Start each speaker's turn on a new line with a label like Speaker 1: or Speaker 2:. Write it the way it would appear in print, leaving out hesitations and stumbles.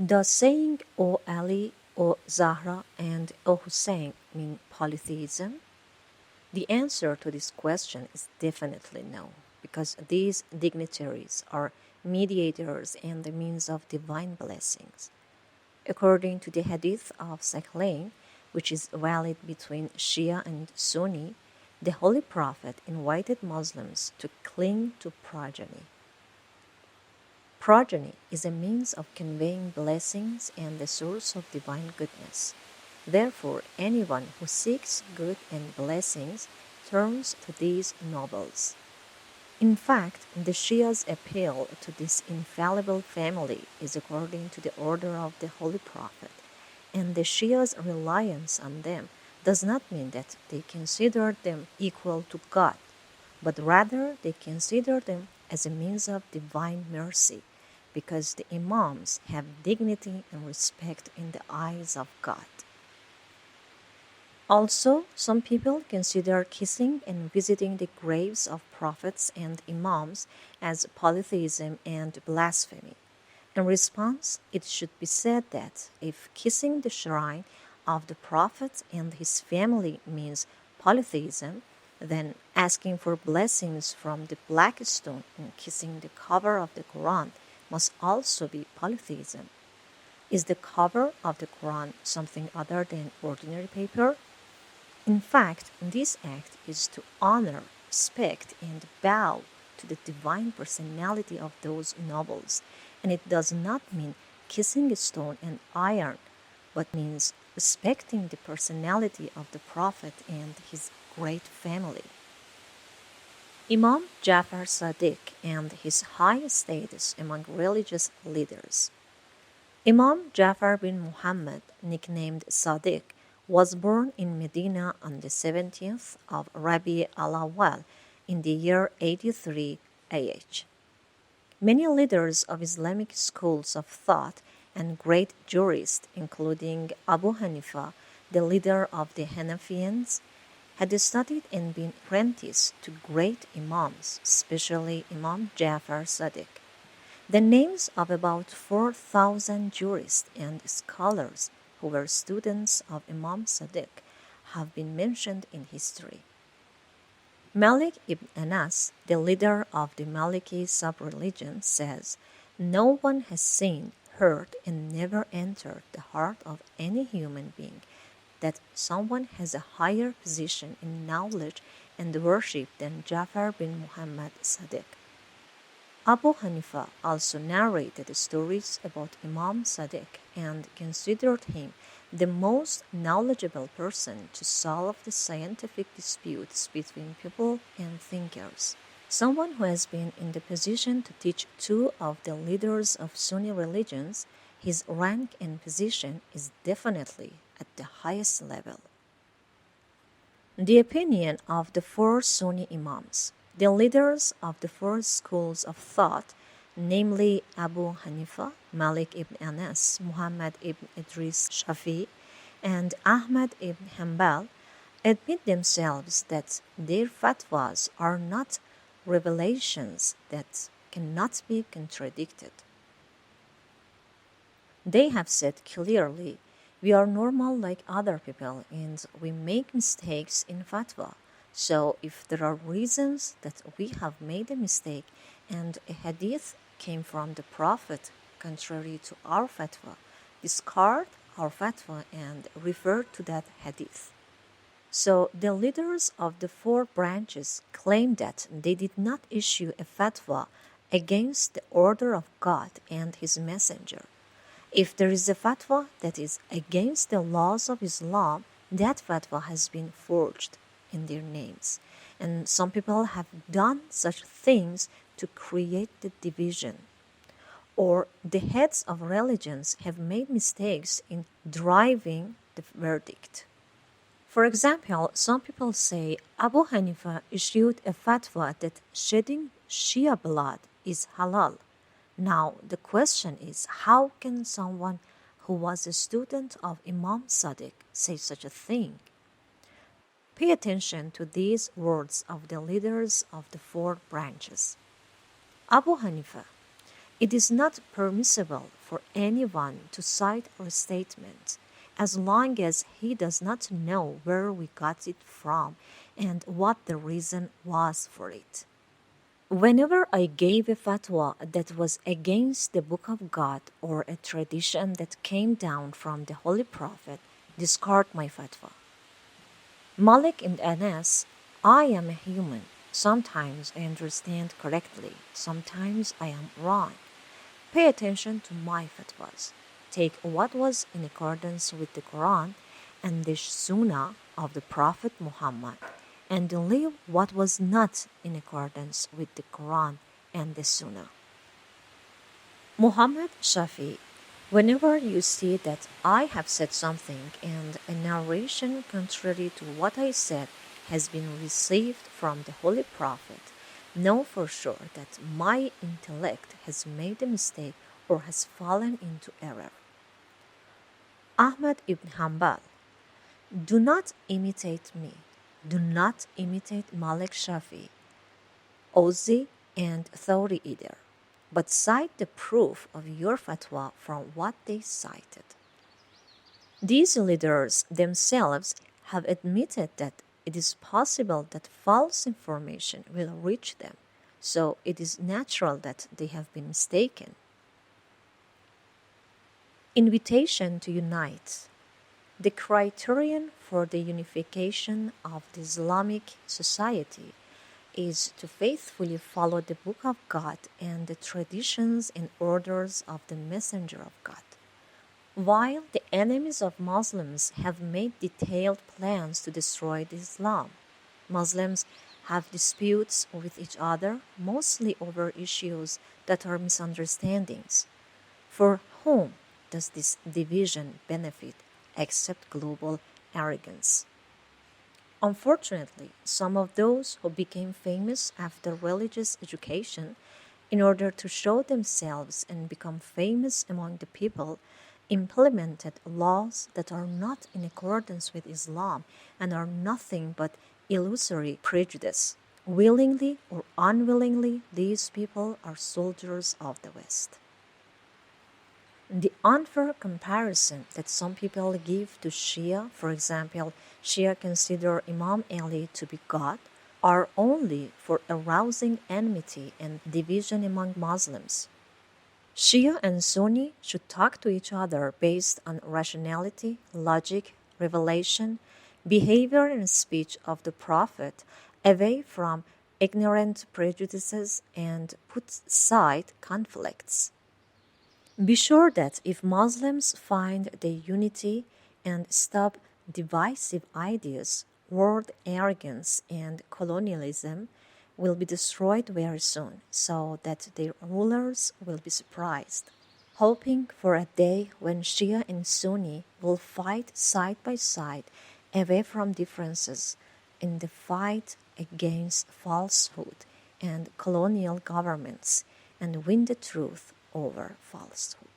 Speaker 1: Does saying O Ali, O Zahra, and O Hussein mean polytheism? The answer to this question is definitely no, because these dignitaries are mediators and the means of divine blessings. According to the hadith of Saklain, which is valid between Shia and Sunni, the Holy Prophet invited Muslims to cling to progeny. Progeny is a means of conveying blessings and the source of divine goodness. Therefore, anyone who seeks good and blessings turns to these nobles. In fact, the Shia's appeal to this infallible family is according to the order of the Holy Prophet, and the Shia's reliance on them does not mean that they consider them equal to God, but rather they consider them as a means of divine mercy, because the Imams have dignity and respect in the eyes of God. Also, some people consider kissing and visiting the graves of prophets and imams as polytheism and blasphemy. In response, it should be said that if kissing the shrine of the prophet and his family means polytheism, then asking for blessings from the black stone and kissing the cover of the Quran must also be polytheism. Is the cover of the Quran something other than ordinary paper? In fact, this act is to honor, respect, and bow to the divine personality of those nobles, and it does not mean kissing a stone and iron, but means respecting the personality of the Prophet and his great family. Imam Jafar Sadiq and his high status among religious leaders. Imam Jafar bin Muhammad, nicknamed Sadiq, was born in Medina on the 17th of Rabi al-Awwal in the year 83 AH. Many leaders of Islamic schools of thought and great jurists, including Abu Hanifa, the leader of the Hanafians, had studied and been apprenticed to great imams, especially Imam Jafar Sadiq. The names of about 4,000 jurists and scholars who were students of Imam Sadiq have been mentioned in history. Malik ibn Anas, the leader of the Maliki sub-religion, says, "No one has seen, heard, and never entered the heart of any human being that someone has a higher position in knowledge and worship than Jafar bin Muhammad Sadiq." Abu Hanifa also narrated stories about Imam Sadiq and considered him the most knowledgeable person to solve the scientific disputes between people and thinkers. Someone who has been in the position to teach two of the leaders of Sunni religions, his rank and position is definitely at the highest level. The opinion of the four Sunni Imams. The leaders of the four schools of thought, namely Abu Hanifa, Malik ibn Anas, Muhammad ibn Idris Shafi, and Ahmad ibn Hanbal, admit themselves that their fatwas are not revelations that cannot be contradicted. They have said clearly, "We are normal like other people and we make mistakes in fatwa. So if there are reasons that we have made a mistake and a hadith came from the Prophet contrary to our fatwa, discard our fatwa and refer to that hadith." So the leaders of the four branches claim that they did not issue a fatwa against the order of God and his messenger. If there is a fatwa that is against the laws of Islam, that fatwa has been forged in their names. And some people have done such things to create the division. Or the heads of religions have made mistakes in driving the verdict. For example, some people say Abu Hanifa issued a fatwa that shedding Shia blood is halal. Now, the question is, how can someone who was a student of Imam Sadiq say such a thing? Pay attention to these words of the leaders of the four branches. Abu Hanifa, It is not permissible for anyone to cite our statement as long as he does not know where we got it from and what the reason was for it. Whenever I gave a fatwa that was against the Book of God or a tradition that came down from the Holy Prophet, discard my fatwa. Malik ibn Anas, I am a human. Sometimes I understand correctly, sometimes I am wrong. Pay attention to my fatwas. Take what was in accordance with the Quran and the Sunnah of the Prophet Muhammad, and leave what was not in accordance with the Quran and the Sunnah. Muhammad Shafi, whenever you see that I have said something and a narration contrary to what I said has been received from the Holy Prophet, know for sure that my intellect has made a mistake or has fallen into error. Ahmad ibn Hanbal, do not imitate me. Do not imitate Malik Shafi, Ozzi, and Thawri either, but cite the proof of your fatwa from what they cited. These leaders themselves have admitted that it is possible that false information will reach them, so it is natural that they have been mistaken. Invitation to unite. The criterion for the unification of the Islamic society is to faithfully follow the Book of God and the traditions and orders of the Messenger of God. While the enemies of Muslims have made detailed plans to destroy Islam, Muslims have disputes with each other, mostly over issues that are misunderstandings. For whom does this division benefit except global arrogance? Unfortunately, some of those who became famous after religious education, in order to show themselves and become famous among the people, implemented laws that are not in accordance with Islam and are nothing but illusory prejudice. Willingly or unwillingly, these people are soldiers of the West. The unfair comparison that some people give to Shia, for example, Shia consider Imam Ali to be God, are only for arousing enmity and division among Muslims. Shia and Sunni should talk to each other based on rationality, logic, revelation, behavior and speech of the Prophet, away from ignorant prejudices, and put aside conflicts. Be sure that if Muslims find their unity and stop divisive ideas, world arrogance and colonialism will be destroyed very soon, so that their rulers will be surprised, hoping for a day when Shia and Sunni will fight side by side away from differences in the fight against falsehood and colonial governments and win the truth over falsehood.